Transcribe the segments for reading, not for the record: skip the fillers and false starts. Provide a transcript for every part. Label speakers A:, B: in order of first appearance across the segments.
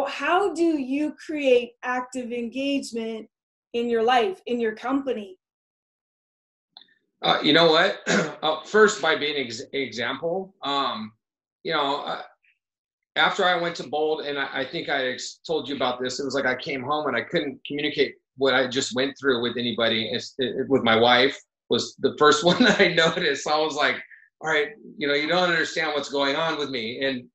A: how do you create active engagement in your life, in your company?
B: You know what? First, by being an example. You know, after I went to Bold, and I think I told you about this, it was like I came home and I couldn't communicate what I just went through with anybody. With my wife was the first one that I noticed. So I was like, all right, you know, you don't understand what's going on with me. And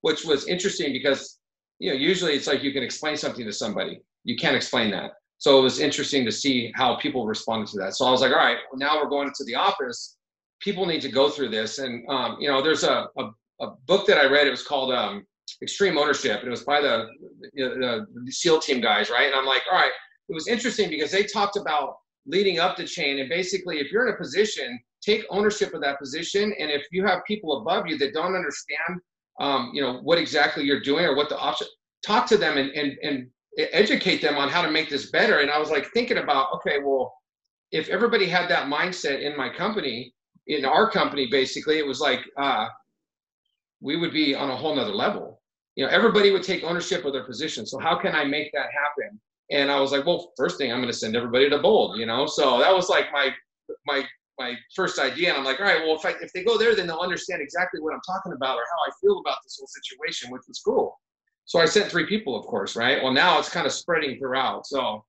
B: which was interesting because, you know, usually it's like you can explain something to somebody. You can't explain that. So it was interesting to see how people responded to that. So I was like, all right, well, now we're going into the office. People need to go through this. And, you know, there's a book that I read. It was called Extreme Ownership. And it was by the SEAL team guys, right? And I'm like, all right, it was interesting because they talked about leading up the chain. And basically, if you're in a position, take ownership of that position. And if you have people above you that don't understand, you know, what exactly you're doing or what the option, talk to them and educate them on how to make this better. And I was like thinking about, okay, well, if everybody had that mindset in my company, in our company, basically, it was like, we would be on a whole nother level. You know, everybody would take ownership of their position. So how can I make that happen? And I was like, well, first thing, I'm going to send everybody to Bold, you know? So that was like my first idea. And I'm like, all right, well, if they go there, then they'll understand exactly what I'm talking about or how I feel about this whole situation, which was cool. So I sent 3 people, of course, right? Well, now it's kind of spreading throughout. So